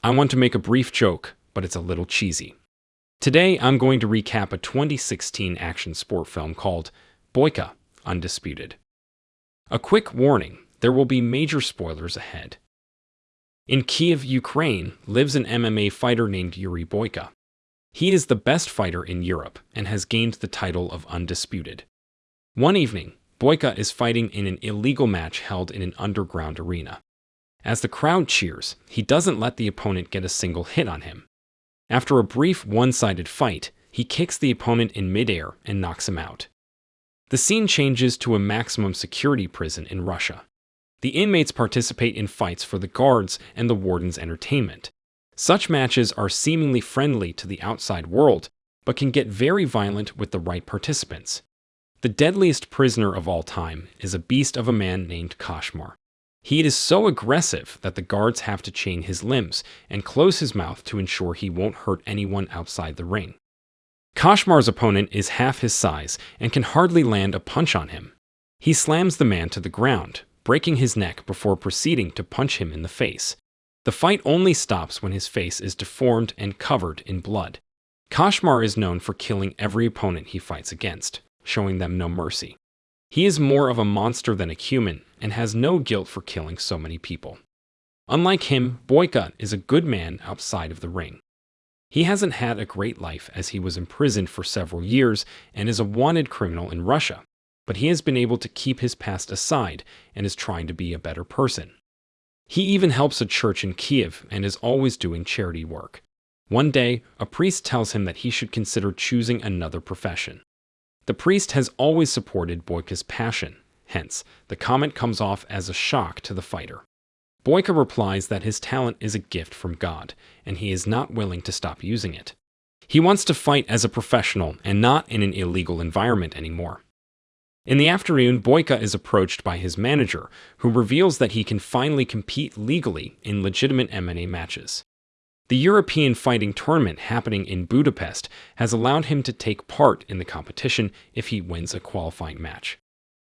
I want to make a brief joke, but it's a little cheesy. Today, I'm going to recap a 2016 action sport film called Boyka, Undisputed. A quick warning, there will be major spoilers ahead. In Kiev, Ukraine, lives an MMA fighter named Yuri Boyka. He is the best fighter in Europe and has gained the title of Undisputed. One evening, Boyka is fighting in an illegal match held in an underground arena. As the crowd cheers, he doesn't let the opponent get a single hit on him. After a brief one-sided fight, he kicks the opponent in midair and knocks him out. The scene changes to a maximum security prison in Russia. The inmates participate in fights for the guards and the warden's entertainment. Such matches are seemingly friendly to the outside world, but can get very violent with the right participants. The deadliest prisoner of all time is a beast of a man named Koshmar. He is so aggressive that the guards have to chain his limbs and close his mouth to ensure he won't hurt anyone outside the ring. Koshmar's opponent is half his size and can hardly land a punch on him. He slams the man to the ground, breaking his neck before proceeding to punch him in the face. The fight only stops when his face is deformed and covered in blood. Koshmar is known for killing every opponent he fights against, showing them no mercy. He is more of a monster than a human and has no guilt for killing so many people. Unlike him, Boyka is a good man outside of the ring. He hasn't had a great life as he was imprisoned for several years and is a wanted criminal in Russia, but he has been able to keep his past aside and is trying to be a better person. He even helps a church in Kiev and is always doing charity work. One day, a priest tells him that he should consider choosing another profession. The priest has always supported Boyka's passion, hence, the comment comes off as a shock to the fighter. Boyka replies that his talent is a gift from God, and he is not willing to stop using it. He wants to fight as a professional and not in an illegal environment anymore. In the afternoon, Boyka is approached by his manager, who reveals that he can finally compete legally in legitimate MMA matches. The European fighting tournament happening in Budapest has allowed him to take part in the competition if he wins a qualifying match.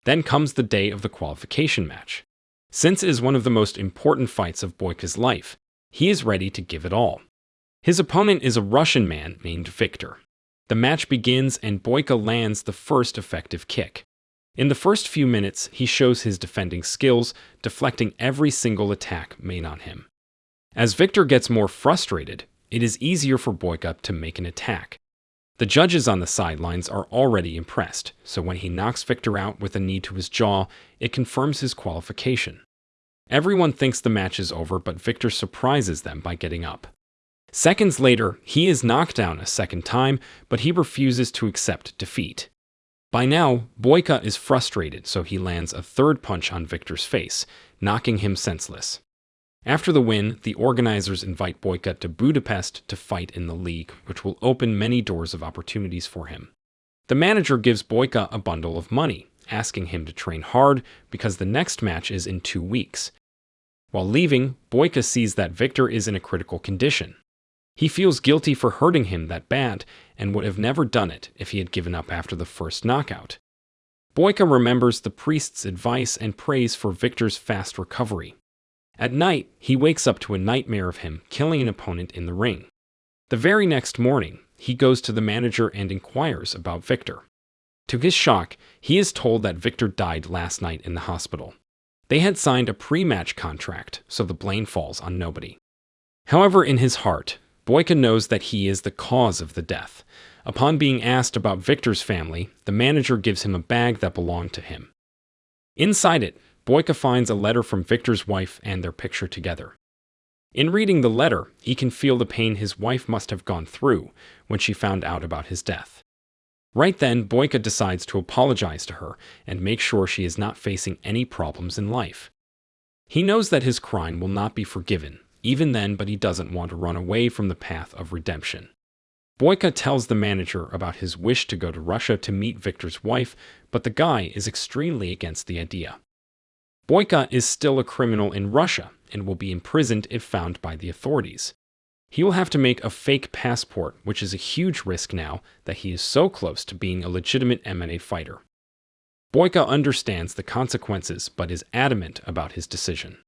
Then comes the day of the qualification match. Since it is one of the most important fights of Boyka's life, he is ready to give it all. His opponent is a Russian man named Viktor. The match begins and Boyka lands the first effective kick. In the first few minutes, he shows his defending skills, deflecting every single attack made on him. As Viktor gets more frustrated, it is easier for Boyka to make an attack. The judges on the sidelines are already impressed, so when he knocks Viktor out with a knee to his jaw, it confirms his qualification. Everyone thinks the match is over, but Viktor surprises them by getting up. Seconds later, he is knocked down a second time, but he refuses to accept defeat. By now, Boyka is frustrated, so he lands a third punch on Viktor's face, knocking him senseless. After the win, the organizers invite Boyka to Budapest to fight in the league, which will open many doors of opportunities for him. The manager gives Boyka a bundle of money, asking him to train hard because the next match is in 2 weeks. While leaving, Boyka sees that Viktor is in a critical condition. He feels guilty for hurting him that bad and would have never done it if he had given up after the first knockout. Boyka remembers the priest's advice and prays for Viktor's fast recovery. At night, he wakes up to a nightmare of him killing an opponent in the ring. The very next morning, he goes to the manager and inquires about Viktor. To his shock, he is told that Viktor died last night in the hospital. They had signed a pre-match contract, so the blame falls on nobody. However, in his heart, Boyka knows that he is the cause of the death. Upon being asked about Viktor's family, the manager gives him a bag that belonged to him. Inside it, Boyka finds a letter from Viktor's wife and their picture together. In reading the letter, he can feel the pain his wife must have gone through when she found out about his death. Right then, Boyka decides to apologize to her and make sure she is not facing any problems in life. He knows that his crime will not be forgiven, even then, but he doesn't want to run away from the path of redemption. Boyka tells the manager about his wish to go to Russia to meet Viktor's wife, but the guy is extremely against the idea. Boyka is still a criminal in Russia and will be imprisoned if found by the authorities. He will have to make a fake passport, which is a huge risk now that he is so close to being a legitimate MMA fighter. Boyka understands the consequences but is adamant about his decision.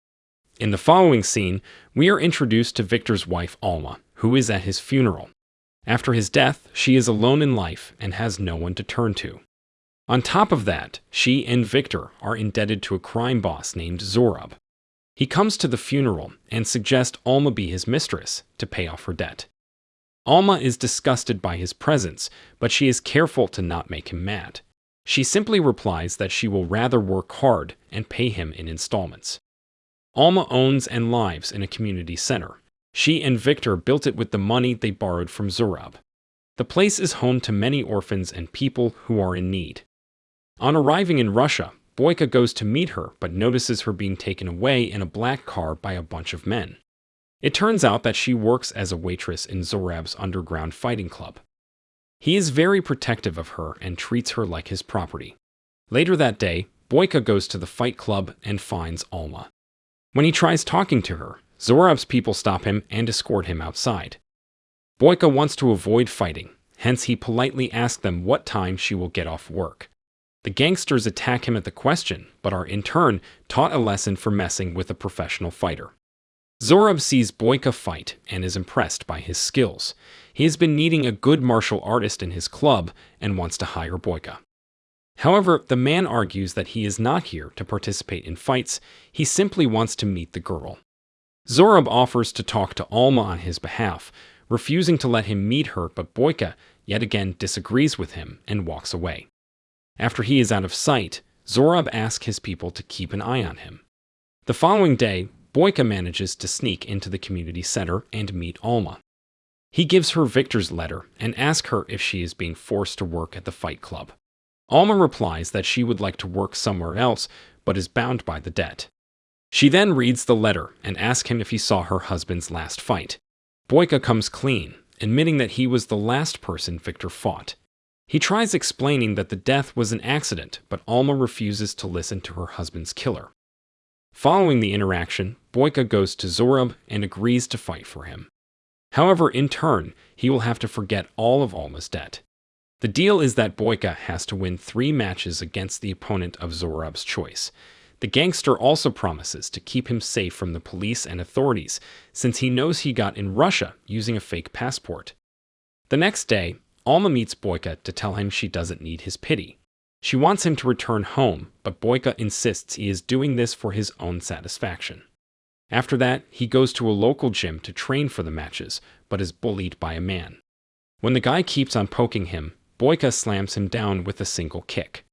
In the following scene, we are introduced to Viktor's wife Alma, who is at his funeral. After his death, she is alone in life and has no one to turn to. On top of that, she and Viktor are indebted to a crime boss named Zourab. He comes to the funeral and suggests Alma be his mistress to pay off her debt. Alma is disgusted by his presence, but she is careful to not make him mad. She simply replies that she will rather work hard and pay him in installments. Alma owns and lives in a community center. She and Viktor built it with the money they borrowed from Zourab. The place is home to many orphans and people who are in need. On arriving in Russia, Boyka goes to meet her but notices her being taken away in a black car by a bunch of men. It turns out that she works as a waitress in Zourab's underground fighting club. He is very protective of her and treats her like his property. Later that day, Boyka goes to the fight club and finds Alma. When he tries talking to her, Zourab's people stop him and escort him outside. Boyka wants to avoid fighting, hence he politely asks them what time she will get off work. The gangsters attack him at the question, but are in turn taught a lesson for messing with a professional fighter. Zourab sees Boyka fight and is impressed by his skills. He has been needing a good martial artist in his club and wants to hire Boyka. However, the man argues that he is not here to participate in fights, he simply wants to meet the girl. Zourab offers to talk to Alma on his behalf, refusing to let him meet her, but Boyka yet again disagrees with him and walks away. After he is out of sight, Zourab asks his people to keep an eye on him. The following day, Boyka manages to sneak into the community center and meet Alma. He gives her Viktor's letter and asks her if she is being forced to work at the fight club. Alma replies that she would like to work somewhere else, but is bound by the debt. She then reads the letter and asks him if he saw her husband's last fight. Boyka comes clean, admitting that he was the last person Viktor fought. He tries explaining that the death was an accident, but Alma refuses to listen to her husband's killer. Following the interaction, Boyka goes to Zourab and agrees to fight for him. However, in turn, he will have to forget all of Alma's debt. The deal is that Boyka has to win 3 matches against the opponent of Zourab's choice. The gangster also promises to keep him safe from the police and authorities, since he knows he got in Russia using a fake passport. The next day, Alma meets Boyka to tell him she doesn't need his pity. She wants him to return home, but Boyka insists he is doing this for his own satisfaction. After that, he goes to a local gym to train for the matches, but is bullied by a man. When the guy keeps on poking him, Boyka slams him down with a single kick.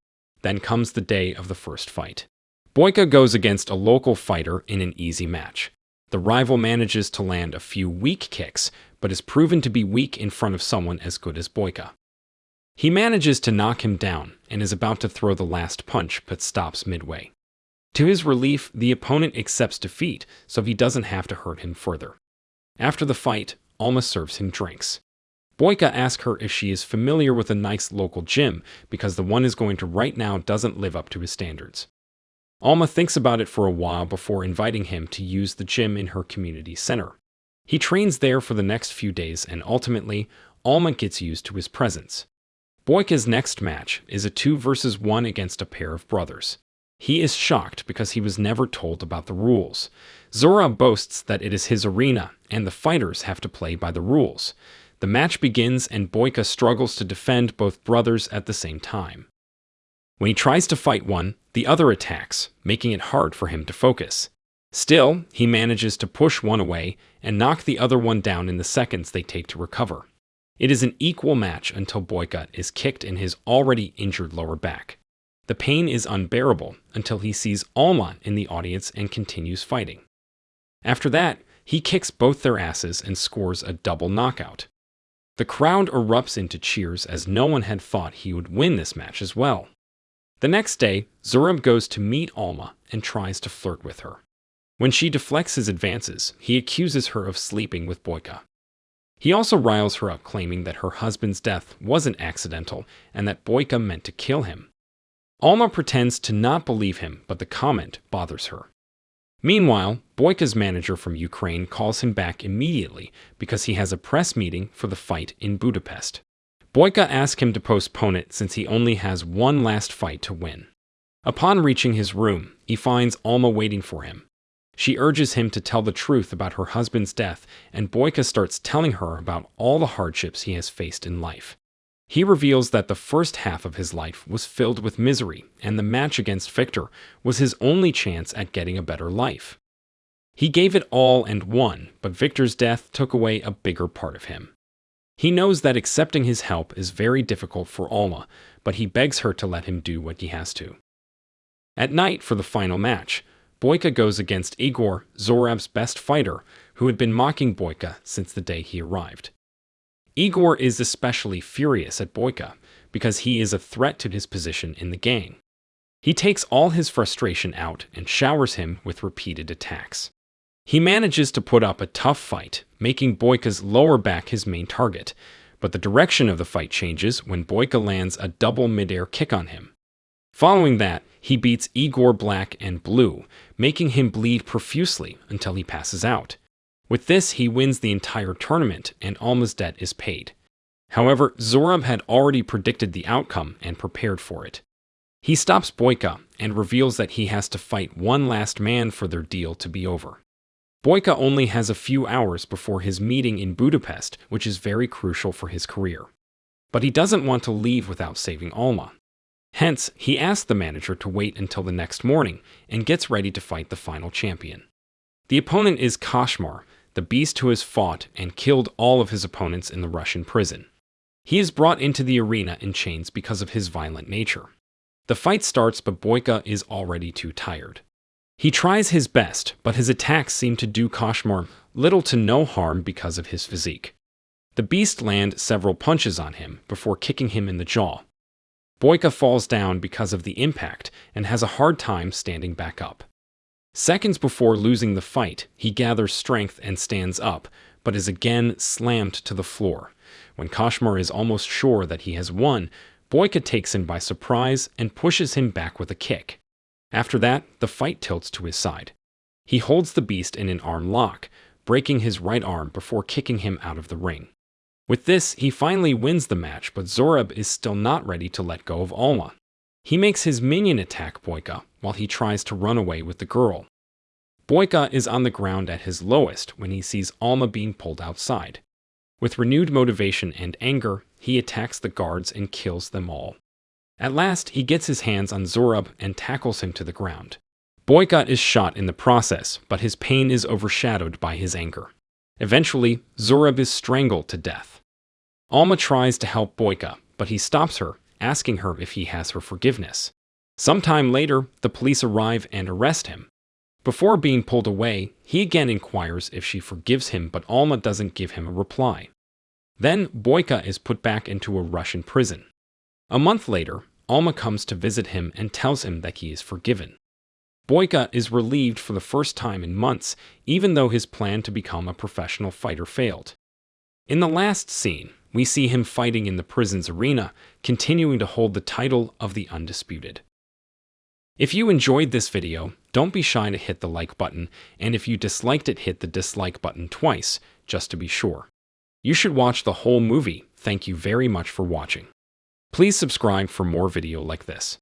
Then comes the day of the first fight. Boyka goes against a local fighter in an easy match. The rival manages to land a few weak kicks, but is proven to be weak in front of someone as good as Boyka. He manages to knock him down and is about to throw the last punch, but stops midway. To his relief, the opponent accepts defeat, so he doesn't have to hurt him further. After the fight, Alma serves him drinks. Boyka asks her if she is familiar with a nice local gym, because the one is going to right now doesn't live up to his standards. Alma thinks about it for a while before inviting him to use the gym in her community center. He trains there for the next few days, and ultimately, Alma gets used to his presence. Boyka's next match is a 2-versus-1 against a pair of brothers. He is shocked because he was never told about the rules. Zourab boasts that it is his arena, and the fighters have to play by the rules. The match begins and Boyka struggles to defend both brothers at the same time. When he tries to fight one, the other attacks, making it hard for him to focus. Still, he manages to push one away and knock the other one down in the seconds they take to recover. It is an equal match until Boyka is kicked in his already injured lower back. The pain is unbearable until he sees Alma in the audience and continues fighting. After that, he kicks both their asses and scores a double knockout. The crowd erupts into cheers as no one had thought he would win this match as well. The next day, Zourab goes to meet Alma and tries to flirt with her. When she deflects his advances, he accuses her of sleeping with Boyka. He also riles her up, claiming that her husband's death wasn't accidental and that Boyka meant to kill him. Alma pretends to not believe him, but the comment bothers her. Meanwhile, Boyka's manager from Ukraine calls him back immediately because he has a press meeting for the fight in Budapest. Boyka asks him to postpone it since he only has one last fight to win. Upon reaching his room, he finds Alma waiting for him. She urges him to tell the truth about her husband's death, and Boyka starts telling her about all the hardships he has faced in life. He reveals that the first half of his life was filled with misery, and the match against Viktor was his only chance at getting a better life. He gave it all and won, but Viktor's death took away a bigger part of him. He knows that accepting his help is very difficult for Alma, but he begs her to let him do what he has to. At night for the final match, Boyka goes against Igor, Zourab's best fighter, who had been mocking Boyka since the day he arrived. Igor is especially furious at Boyka because he is a threat to his position in the gang. He takes all his frustration out and showers him with repeated attacks. He manages to put up a tough fight, making Boyka's lower back his main target, but the direction of the fight changes when Boyka lands a double mid-air kick on him. Following that, he beats Igor black and blue, making him bleed profusely until he passes out. With this, he wins the entire tournament, and Alma's debt is paid. However, Zourab had already predicted the outcome and prepared for it. He stops Boyka and reveals that he has to fight one last man for their deal to be over. Boyka only has a few hours before his meeting in Budapest, which is very crucial for his career. But he doesn't want to leave without saving Alma. Hence, he asks the manager to wait until the next morning and gets ready to fight the final champion. The opponent is Koshmar, the beast who has fought and killed all of his opponents in the Russian prison. He is brought into the arena in chains because of his violent nature. The fight starts, but Boyka is already too tired. He tries his best, but his attacks seem to do Koshmar little to no harm because of his physique. The beast lands several punches on him before kicking him in the jaw. Boyka falls down because of the impact and has a hard time standing back up. Seconds before losing the fight, he gathers strength and stands up, but is again slammed to the floor. When Koshmar is almost sure that he has won, Boyka takes him by surprise and pushes him back with a kick. After that, the fight tilts to his side. He holds the beast in an arm lock, breaking his right arm before kicking him out of the ring. With this, he finally wins the match, but Zourab is still not ready to let go of Alma. He makes his minion attack Boyka while he tries to run away with the girl. Boyka is on the ground at his lowest when he sees Alma being pulled outside. With renewed motivation and anger, he attacks the guards and kills them all. At last, he gets his hands on Zourab and tackles him to the ground. Boyka is shot in the process, but his pain is overshadowed by his anger. Eventually, Zourab is strangled to death. Alma tries to help Boyka, but he stops her, asking her if he has her forgiveness. Sometime later, the police arrive and arrest him. Before being pulled away, he again inquires if she forgives him, but Alma doesn't give him a reply. Then, Boyka is put back into a Russian prison. A month later, Alma comes to visit him and tells him that he is forgiven. Boyka is relieved for the first time in months, even though his plan to become a professional fighter failed. In the last scene, we see him fighting in the prison's arena, continuing to hold the title of the Undisputed. If you enjoyed this video, don't be shy to hit the like button, and if you disliked it, hit the dislike button twice, just to be sure. You should watch the whole movie. Thank you very much for watching. Please subscribe for more video like this.